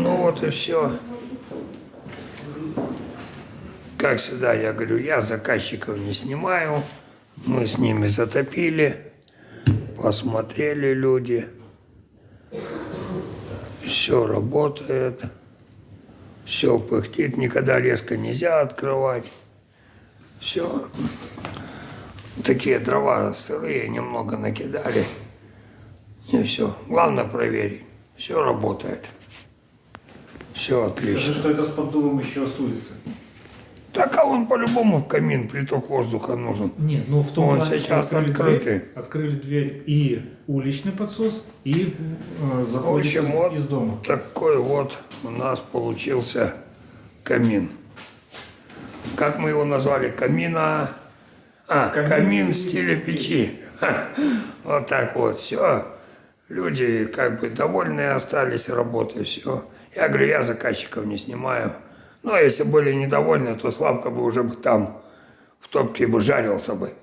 Ну вот и все. Как всегда, я говорю, я заказчиков не снимаю. Мы с ними затопили, посмотрели люди. Все работает, все пыхтит, никогда резко нельзя открывать. Все. Такие дрова сырые немного накидали. И все. Главное проверить. Все работает. Все отлично. Скажи, что это с поддувом еще с улицы. Так, а он по-любому в камин, приток воздуха нужен. Нет, ну в том Он плане, сейчас что открытый. Открыли дверь и уличный подсос, и В заходит общем, вот из дома. такой вот у нас получился камин. Как мы его назвали? Камин в стиле печи. Вот так вот, все. Люди как бы довольные остались работой, все. Я говорю, я заказчиков не снимаю. Но если были недовольны, то Славка бы уже бы там в топке бы жарился бы.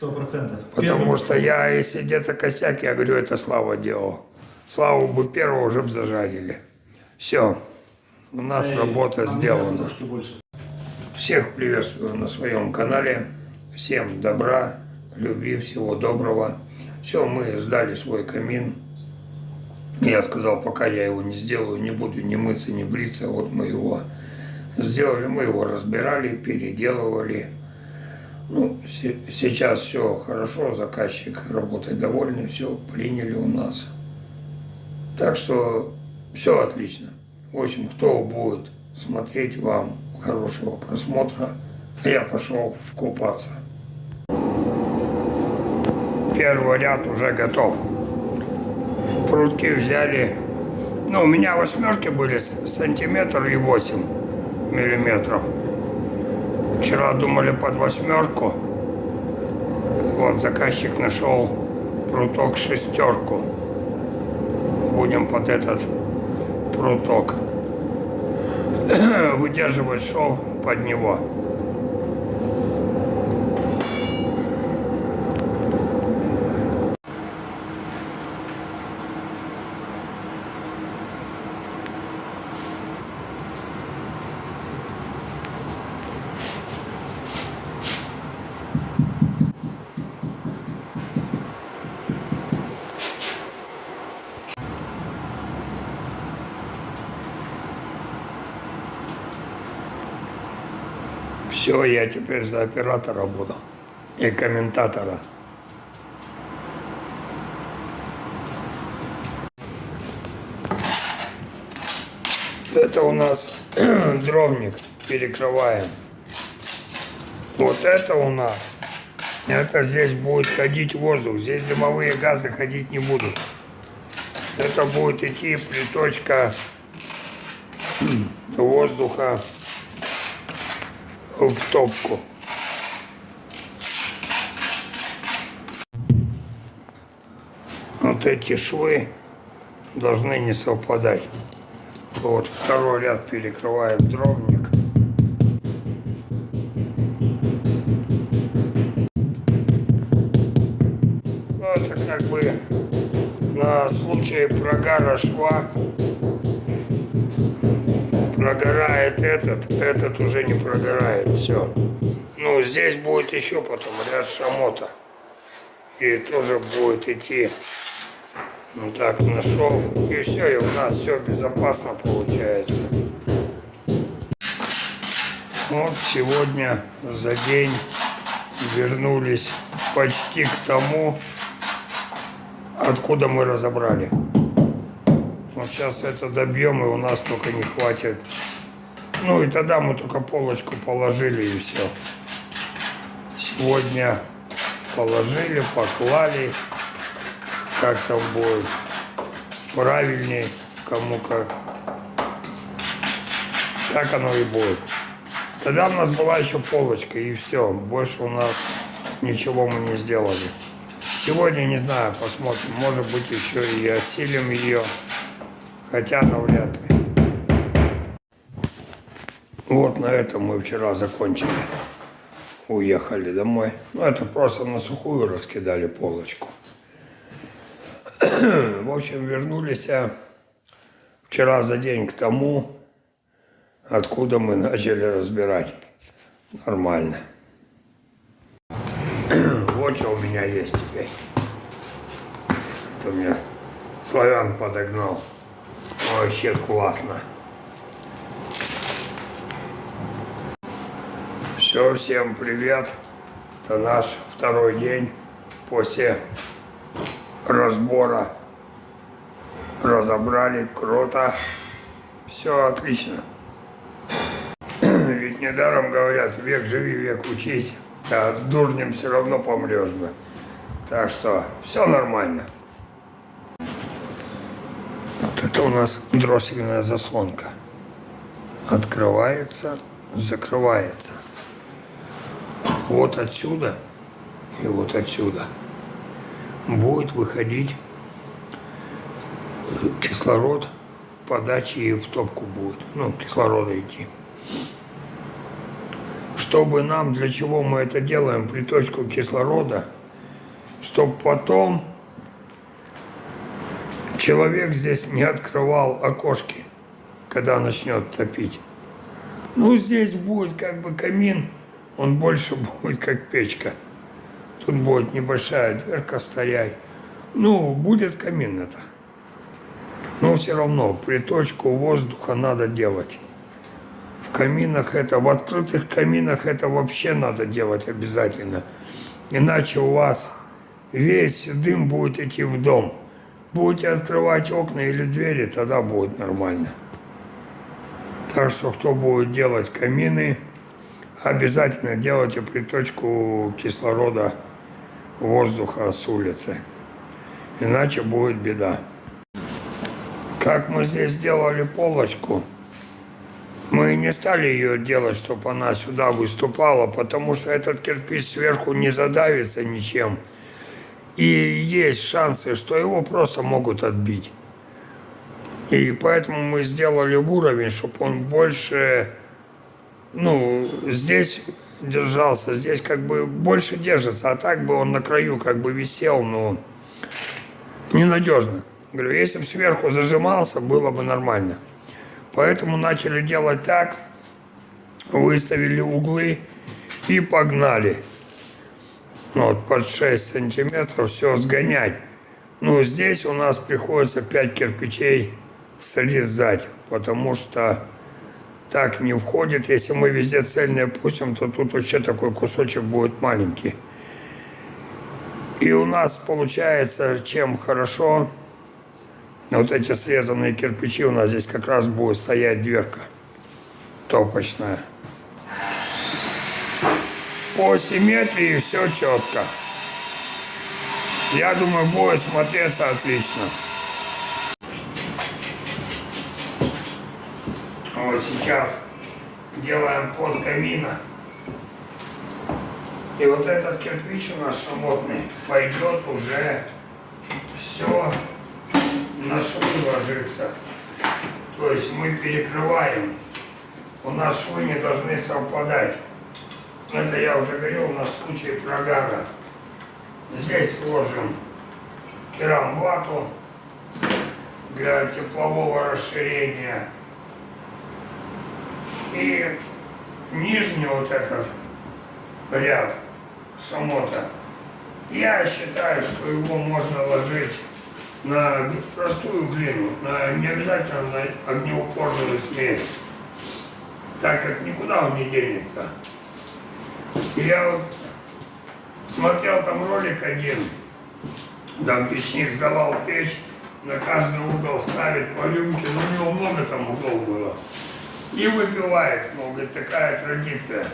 100%. Потому что я, если где-то косяк, я говорю, это Слава делал. Славу бы первого уже бы зажарили. Все, у нас работа сделана. Всех приветствую на своем канале. Всем добра, любви, всего доброго. Все, мы сдали свой камин. Я сказал, пока я его не сделаю, не буду ни мыться, ни бриться. Вот мы его сделали, мы его разбирали, переделывали. Ну, сейчас все хорошо, заказчик работает довольный, все приняли у нас. Так что все отлично. В общем, кто будет смотреть, вам хорошего просмотра. А я пошел купаться. Первый ряд уже готов. Прутки взяли. Ну, у меня восьмерки были сантиметр и 8 миллиметров. Вчера думали под восьмерку. Вот заказчик нашел пруток шестерку. Будем под этот пруток выдерживать шов под него. Все, я теперь за оператора буду и комментатора. Это у нас дровник, перекрываем. Вот это у нас, это здесь будет ходить воздух, здесь дымовые газы ходить не будут. Это будет идти приточка воздуха в топку. Вот эти швы должны не совпадать. Вот второй ряд перекрываем дровник. Ну, это как бы на случай прогара шва. Прогорает этот уже не прогорает, все. Ну, здесь будет еще потом ряд шамота. И тоже будет идти вот так на шов. И все, и у нас все безопасно получается. Вот сегодня за день вернулись почти к тому, откуда мы разобрали. Вот сейчас это добьем, и у нас только не хватит. Ну и тогда мы только полочку положили, и все. Сегодня положили, поклали. Как там будет правильней, кому как. Так оно и будет. Тогда у нас была еще полочка, и все. Больше у нас ничего мы не сделали. Сегодня, не знаю, посмотрим. Может быть, еще и осилим ее. Хотя навряд ли. Вот на этом мы вчера закончили. Уехали домой. Ну, это просто на сухую раскидали полочку. В общем, вернулись вчера за день к тому, откуда мы начали разбирать. Нормально. Вот что у меня есть теперь. Это мне славян подогнал. Вообще классно. Все, всем привет. Это наш второй день после разбора. Разобрали, круто. Все отлично. Ведь недаром говорят, век живи, век учись. А дурнем все равно помрешь бы. Так что все нормально. Вот это у нас дроссельная заслонка. Открывается, закрывается. Вот отсюда и вот отсюда будет выходить кислород, подачи и в топку будет, ну, кислорода идти. Чтобы нам, для чего мы это делаем, приточку кислорода, чтобы потом человек здесь не открывал окошки, когда начнет топить. Ну, здесь будет как бы камин, он больше будет как печка. Тут будет небольшая дверка стоять. Ну, будет камин это. Но все равно приточку воздуха надо делать. В каминах это, в открытых каминах это вообще надо делать обязательно. Иначе у вас весь дым будет идти в дом. Будете открывать окна или двери, тогда будет нормально. Так что кто будет делать камины, обязательно делайте приточку кислорода воздуха с улицы. Иначе будет беда. Как мы здесь сделали полочку, мы не стали ее делать, чтобы она сюда выступала, потому что этот кирпич сверху не задавится ничем. И есть шансы, что его просто могут отбить. И поэтому мы сделали уровень, чтобы он больше, ну, здесь держался, здесь как бы больше держится, а так бы он на краю как бы висел, но ненадежно. Говорю, если бы сверху зажимался, было бы нормально. Поэтому начали делать так, выставили углы и погнали. Вот под 6 сантиметров все сгонять. Ну, здесь у нас приходится 5 кирпичей срезать, потому что так не входит. Если мы везде цельные пустим, то тут вообще такой кусочек будет маленький. И у нас получается, чем хорошо, вот эти срезанные кирпичи, у нас здесь как раз будет стоять дверка топочная. По симметрии все четко. Я думаю, будет смотреться отлично. Вот сейчас делаем под камина. И вот этот кирпич у нас шамотный пойдет уже все на швы ложится. То есть мы перекрываем. У нас швы не должны совпадать. Это я уже говорил на случай прогара. Здесь ложим керамвату для теплового расширения. И нижний вот этот ряд шамота, я считаю, что его можно ложить на простую глину, не обязательно на огнеупорную смесь, так как никуда он не денется. Я вот смотрел там ролик один, там печник сдавал печь, на каждый угол ставит по рюмке, но у него много там углов было. И выпивает, мол, говорит, такая традиция.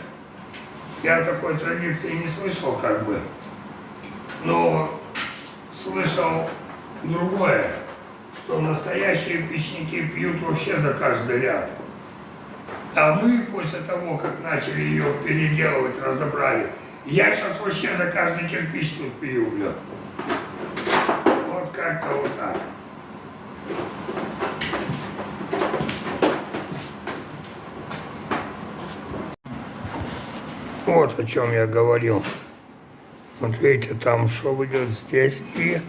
Я такой традиции не слышал как бы, но слышал другое, что настоящие печники пьют вообще за каждый ряд. А мы после того, как начали ее переделывать, разобрали, я сейчас вообще за каждый кирпич тут пью, бля. Вот как-то вот так. Вот о чем я говорил. Вот видите, там шов идет здесь и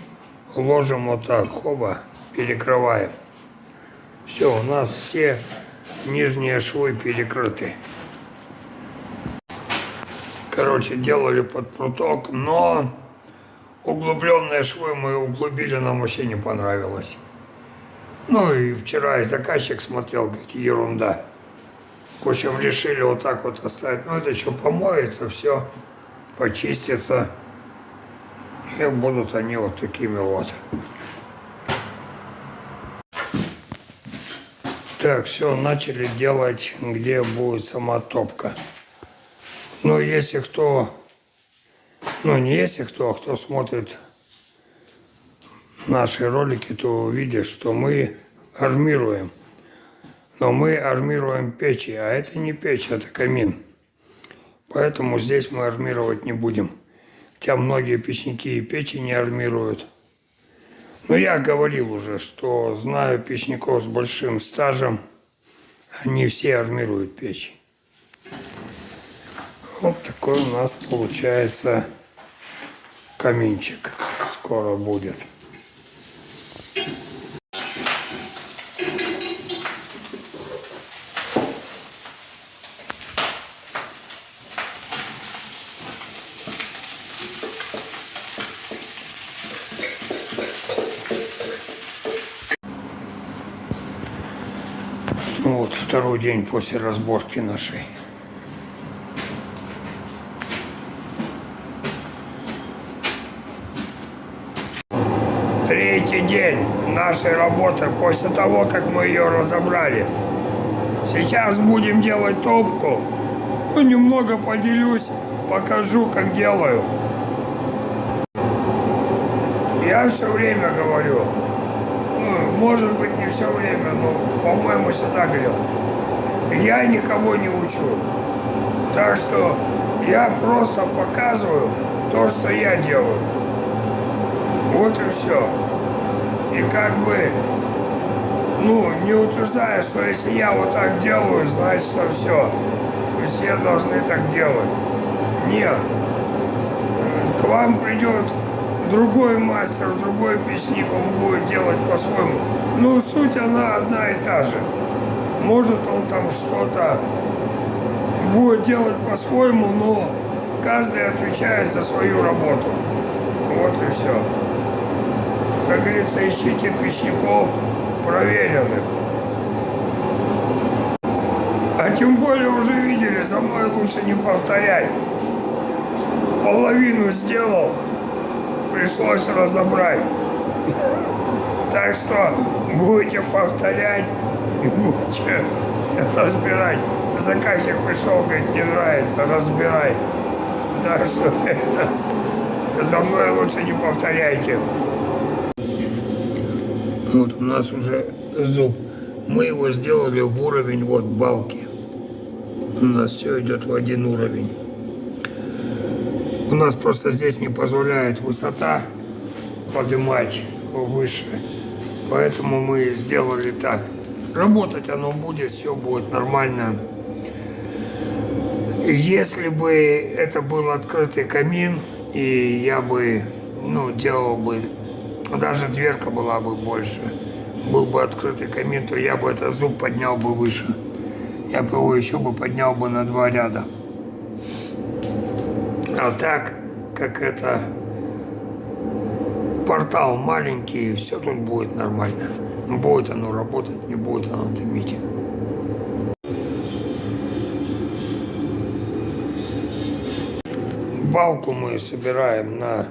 ложим вот так, хоба, перекрываем. Все, у нас все нижние швы перекрыты. Короче, делали под пруток, но углубленные швы мы углубили, нам вообще не понравилось. Ну и вчера и заказчик смотрел, говорит, ерунда. В общем, решили вот так вот оставить. Ну это еще помоется, все, почистится. И будут они вот такими вот. Так, все, начали делать, где будет сама топка. Ну, если кто, ну не если кто, а кто смотрит наши ролики, то увидит, что мы армируем. Но мы армируем печи, а это не печь, это камин. Поэтому здесь мы армировать не будем. Хотя многие печники и печи не армируют. Но я говорил уже, что знаю печников с большим стажем. Они все армируют печи. Вот такой у нас получается каминчик. Скоро будет. Ну вот, второй день после разборки нашей. Третий день нашей работы после того, как мы ее разобрали. Сейчас будем делать топку. Ну, немного поделюсь, покажу, как делаю. Я все время говорю, ну, может быть, не все время, но, по-моему, всегда говорил, я никого не учу. Так что я просто показываю то, что я делаю. Вот и все. И как бы, ну, не утверждая, что если я вот так делаю, значит, что все должны так делать. Нет. К вам придет другой мастер, другой печник, он будет делать по-своему. Ну, суть она одна и та же. Может, он там что-то будет делать по-своему, но каждый отвечает за свою работу. Вот и все. Как говорится, ищите печников проверенных. А тем более уже видели, за мной лучше не повторять. Половину сделал, пришлось разобрать. Так что будете повторять и будете разбирать. Заказчик пришел, говорит, не нравится, разбирай. Так что это за мной лучше не повторяйте. Вот у нас уже зуб. Мы его сделали в уровень вот балки. У нас все идет в один уровень. У нас просто здесь не позволяет высота поднимать выше. Поэтому мы сделали так. Работать оно будет, все будет нормально. Если бы это был открытый камин, и я бы, ну, делал бы, даже дверка была бы больше, был бы открытый камин, то я бы этот зуб поднял бы выше. Я бы его еще бы поднял бы на 2 ряда. А так, как это портал маленький, все тут будет нормально. Будет оно работать, не будет оно дымить. Балку мы собираем на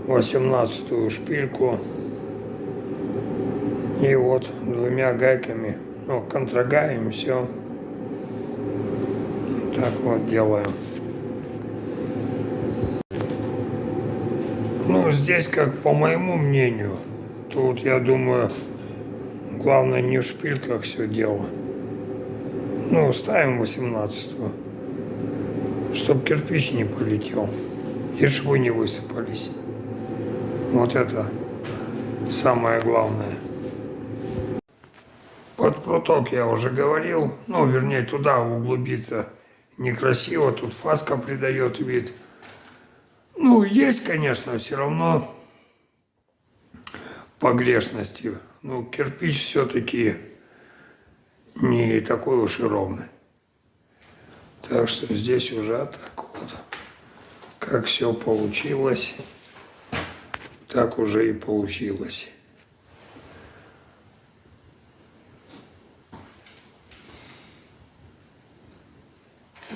18-ю шпильку. И вот 2 гайками, ну, контрагаем, все. Так вот делаем. Ну, здесь, как по моему мнению, тут, я думаю, главное не в шпильках все дело. Ну, ставим 18-ю, чтобы кирпич не полетел и швы не высыпались. Вот это самое главное. Под пруток я уже говорил, ну, вернее, туда углубиться некрасиво, тут фаска придает вид. Ну, есть, конечно, все равно погрешности. Ну, кирпич все-таки не такой уж и ровный. Так что здесь уже так вот, как все получилось, так уже и получилось.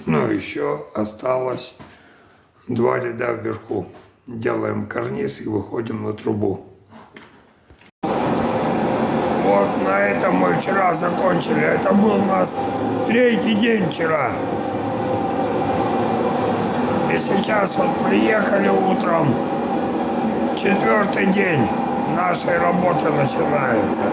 Ну, еще осталось 2 ряда вверху. Делаем карниз и выходим на трубу. Вот на этом мы вчера закончили. Это был у нас 3-й день вчера. И сейчас вот приехали утром. 4-й день нашей работы начинается.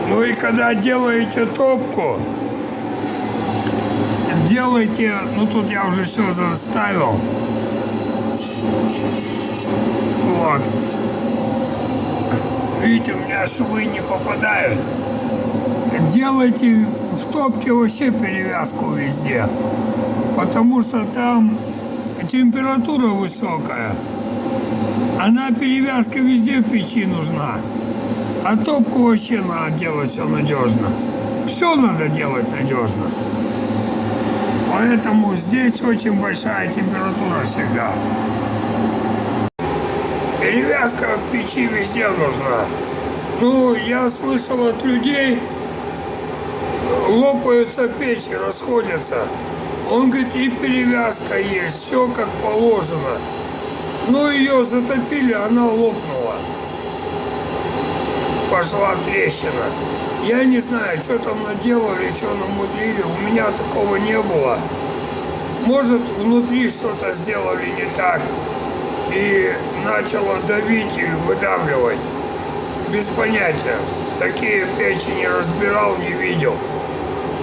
Ну и когда делаете топку, делайте, ну тут я уже все заставил. Вот. Видите, у меня швы не попадают. Делайте в топке вообще перевязку везде, потому что там температура высокая. Она перевязка везде в печи нужна. А топку вообще надо делать все надежно. Все надо делать надежно. Поэтому здесь очень большая температура всегда. Перевязка в печи везде нужна. Ну, я слышал от людей, лопаются печи, расходятся. Он говорит, и перевязка есть, все как положено. Но ее затопили, она лопнула. Пошла трещина. Я не знаю, что там наделали, что намудрили. У меня такого не было. Может, внутри что-то сделали не так. И начало давить и выдавливать. Без понятия. Такие печи не разбирал, не видел.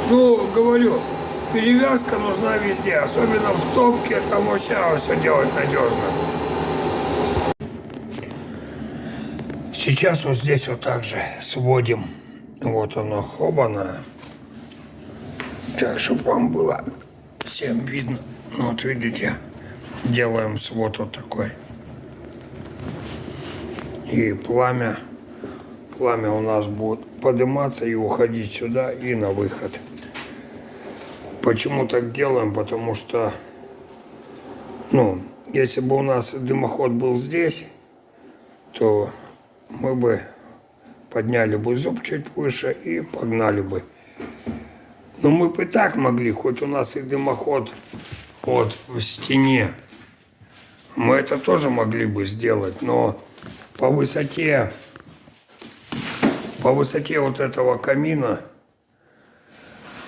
Ну, говорю, перевязка нужна везде. Особенно в топке, там вообще надо все делать надежно. Сейчас вот здесь вот так же сводим. Вот оно, хобана. Так, чтобы вам было всем видно. Ну, вот видите, делаем свод вот такой. И пламя у нас будет подниматься и уходить сюда и на выход. Почему так делаем? Потому что, ну, если бы у нас дымоход был здесь, то мы бы подняли бы зуб чуть выше и погнали бы. Но мы бы так могли, хоть у нас и дымоход вот в стене. Мы это тоже могли бы сделать, но по высоте вот этого камина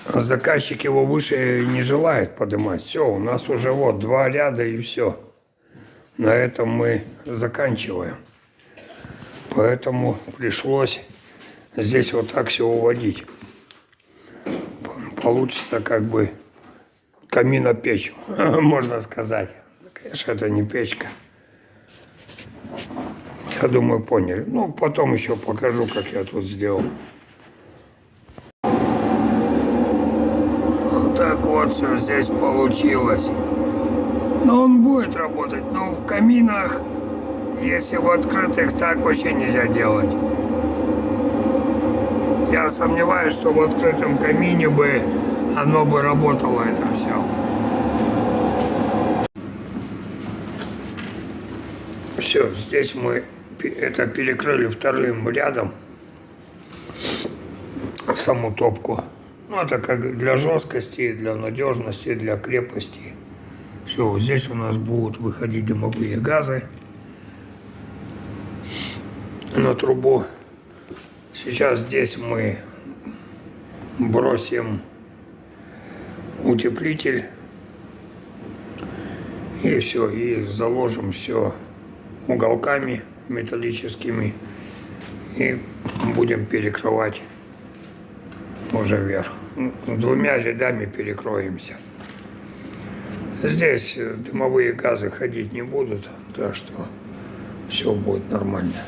заказчик его выше не желает поднимать. Все, у нас уже вот 2 ряда и все. На этом мы заканчиваем. Поэтому пришлось здесь вот так все уводить. Получится как бы каминопечь, можно сказать. Конечно, это не печка. Я думаю, поняли. Ну, потом еще покажу, как я тут сделал. Вот так вот все здесь получилось. Но он будет работать, но в каминах, если в открытых, так вообще нельзя делать. Я сомневаюсь, что в открытом камине бы оно бы работало, это все. Все, здесь мы это перекрыли 2-м рядом, саму топку. Ну, это как для жесткости, для надежности, для крепости. Все, здесь у нас будут выходить дымовые газы на трубу. Сейчас здесь мы бросим утеплитель и все, и заложим все уголками металлическими и будем перекрывать уже вверх. 2 рядами перекроемся. Здесь дымовые газы ходить не будут, так что все будет нормально.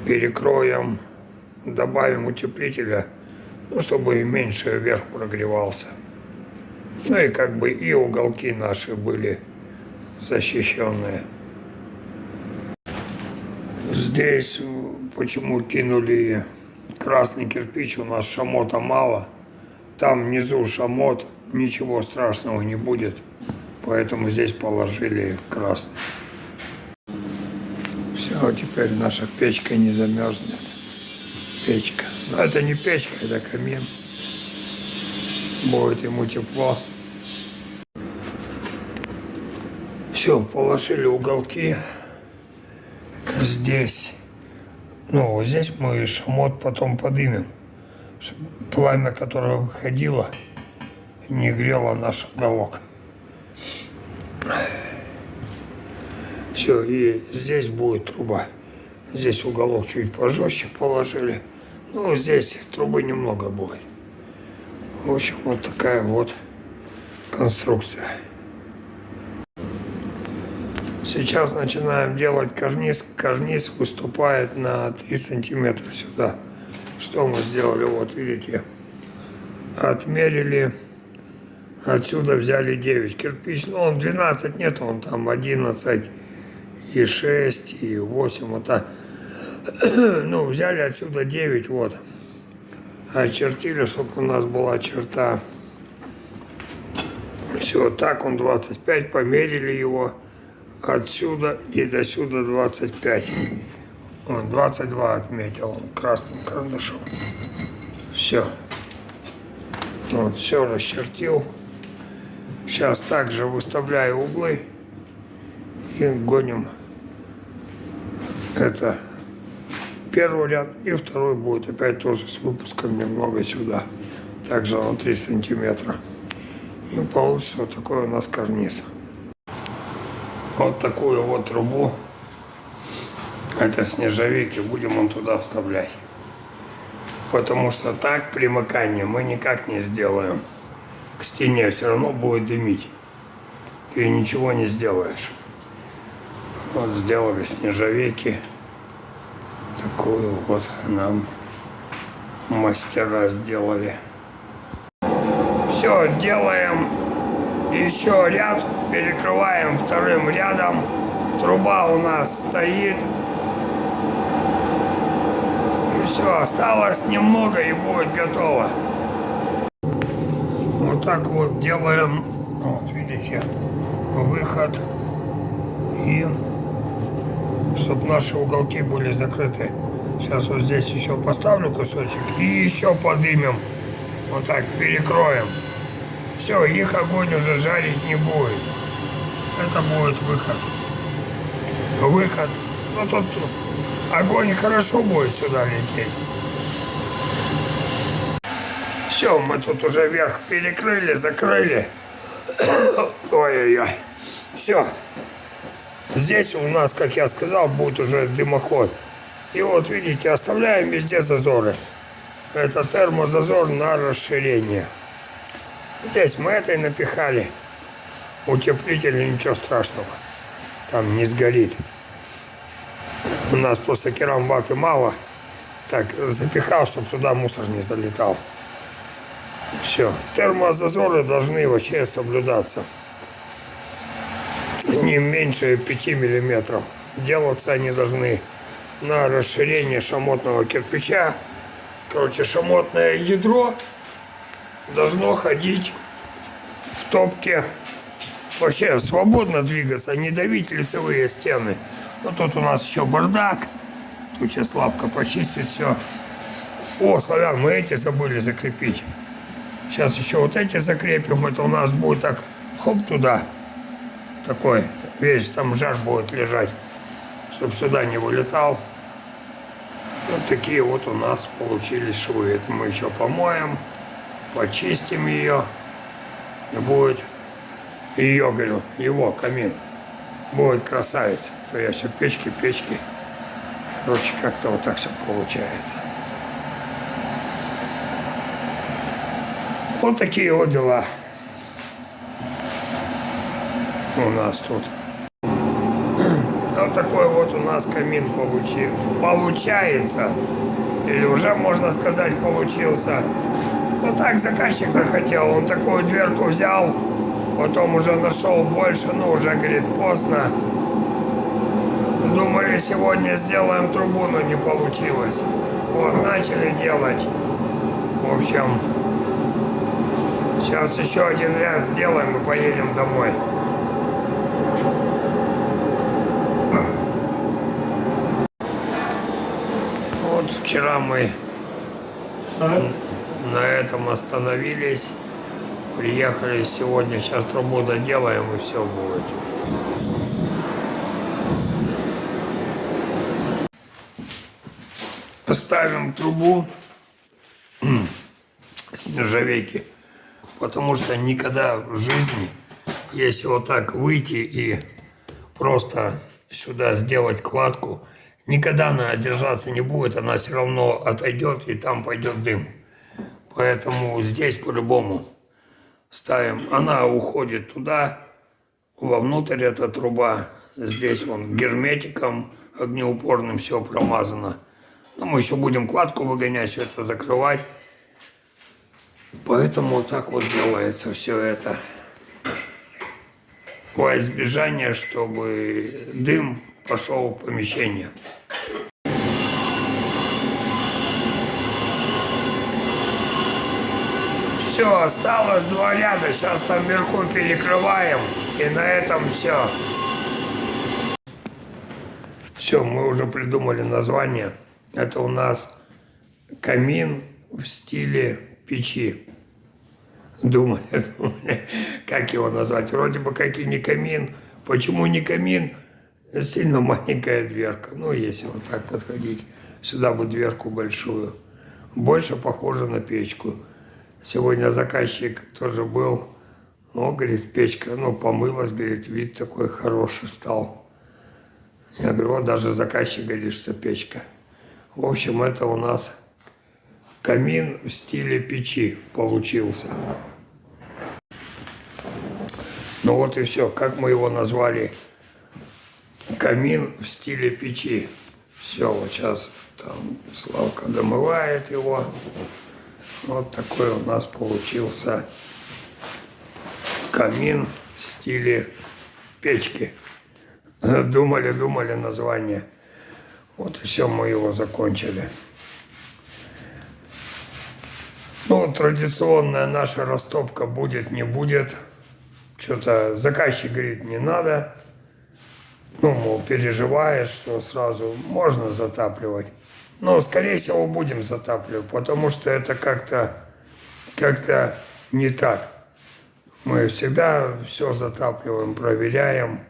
Перекроем, добавим утеплителя, ну, чтобы меньше вверх прогревался. Ну и как бы и уголки наши были защищенные. Здесь почему кинули красный кирпич, у нас шамота мало. Там внизу шамот, ничего страшного не будет. Поэтому здесь положили красный. Все, теперь наша печка не замерзнет. Печка. Но это не печка, это камин. Будет ему тепло. Все, положили уголки. Здесь. Ну, вот здесь мы шамот потом подымем. Чтобы пламя, которое выходило, не грело наш уголок. Все, и здесь будет труба. Здесь уголок чуть пожестче положили. Ну, здесь трубы немного будет. В общем, вот такая вот конструкция. Сейчас начинаем делать карниз. Карниз выступает на 3 сантиметра сюда. Что мы сделали? Вот видите, отмерили. Отсюда взяли 9 кирпич. Ну, он 12 нет, он там 11 и 6 и 8. Вот так. Ну, взяли отсюда 9, вот. Очертили, чтобы у нас была черта. Все, так он 25, померили его. Отсюда и до сюда 25. Он 22 отметил красным карандашом. Все. Вот, все расчертил. Сейчас также выставляю углы и гоним. Это первый ряд, и второй будет опять тоже с выпуском немного сюда. Также на 3 сантиметра. И получится вот такой у нас карниз. Вот такую вот трубу. Это с нержавейки, будем он туда вставлять. Потому что так примыкание мы никак не сделаем. К стене все равно будет дымить. Ты ничего не сделаешь. Вот сделали с нержавейки. Такую вот нам мастера сделали. Все, делаем еще ряд, перекрываем вторым рядом. Труба у нас стоит. И все, осталось немного и будет готово. Вот так вот делаем. Вот видите, выход. И чтобы наши уголки были закрыты. Сейчас вот здесь еще поставлю кусочек и еще подымем. Вот так перекроем. Все, их огонь уже жарить не будет. Это будет выход. Выход. Ну тут огонь хорошо будет сюда лететь. Все, мы тут уже верх перекрыли, закрыли. Ой-ой-ой. Все. Здесь у нас, как я сказал, будет уже дымоход. И вот видите, оставляем везде зазоры. Это термозазор на расширение. Здесь мы этой напихали. Утеплитель, ничего страшного. Там не сгорит. У нас просто керамваты мало. Так, запихал, чтобы туда мусор не залетал. Все. Термозазоры должны вообще соблюдаться. Не меньше 5 миллиметров. Делаться они должны на расширение шамотного кирпича. Короче, шамотное ядро должно ходить в топке. Вообще свободно двигаться, не давить лицевые стены. Но тут у нас еще бардак. Тут сейчас лапка почистит все. О, Славян, мы эти забыли закрепить. Сейчас еще вот эти закрепим. Это у нас будет так, хоп, туда. Такой, весь сам жар будет лежать, чтобы сюда не вылетал. Вот такие вот у нас получились швы. Это мы еще помоем, почистим ее. И будет ее, говорю, его камин. Будет красавец. То я все печки. Короче, как-то вот так все получается. Вот такие вот дела у нас тут. Вот такой вот у нас камин получается. Или уже, можно сказать, получился. Вот так заказчик захотел. Он такую дверку взял, потом уже нашел больше, но уже, говорит, поздно. Думали, сегодня сделаем трубу, но не получилось. Вот, начали делать. В общем, сейчас еще один ряд сделаем и поедем домой. Вот вчера мы на этом остановились. Приехали сегодня, сейчас трубу доделаем и все будет. Ставим трубу с нержавейки, потому что никогда в жизни, если вот так выйти и просто сюда сделать кладку, никогда она держаться не будет, она все равно отойдет и там пойдет дым. Поэтому здесь по-любому ставим. Она уходит туда, вовнутрь эта труба. Здесь вон герметиком огнеупорным все промазано. Но мы еще будем кладку выгонять, все это закрывать. Поэтому вот так вот делается все это. Во избежание, чтобы дым пошел в помещение. Все, осталось 2 ряда. Сейчас там вверху перекрываем. И на этом все. Все, мы уже придумали название. Это у нас камин в стиле печи. Думали, как его назвать. Вроде бы как и не камин. Почему не камин? Сильно маленькая дверка. Ну, если вот так подходить. Сюда бы дверку большую. Больше похоже на печку. Сегодня заказчик тоже был. Ну, говорит, печка, ну, помылась, говорит, вид такой хороший стал. Я говорю, вот даже заказчик говорит, что печка. В общем, это у нас камин в стиле печи получился. Ну вот и все. Как мы его назвали? Камин в стиле печи. Все, вот сейчас там Славка домывает его. Вот такой у нас получился камин в стиле печки. Думали название. Вот и все, мы его закончили. Ну, традиционная наша растопка будет, не будет. Что-то заказчик говорит, не надо. Ну, мол, переживает, что сразу можно затапливать. Но, скорее всего, будем затапливать, потому что это как-то не так. Мы всегда все затапливаем, проверяем.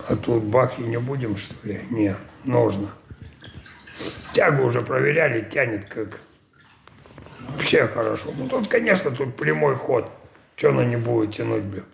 А тут бах и не будем, что ли? Нет, нужно. Тягу уже проверяли, тянет как вообще хорошо. Ну, тут, конечно, тут прямой ход. Что она не будет тянуть, блин?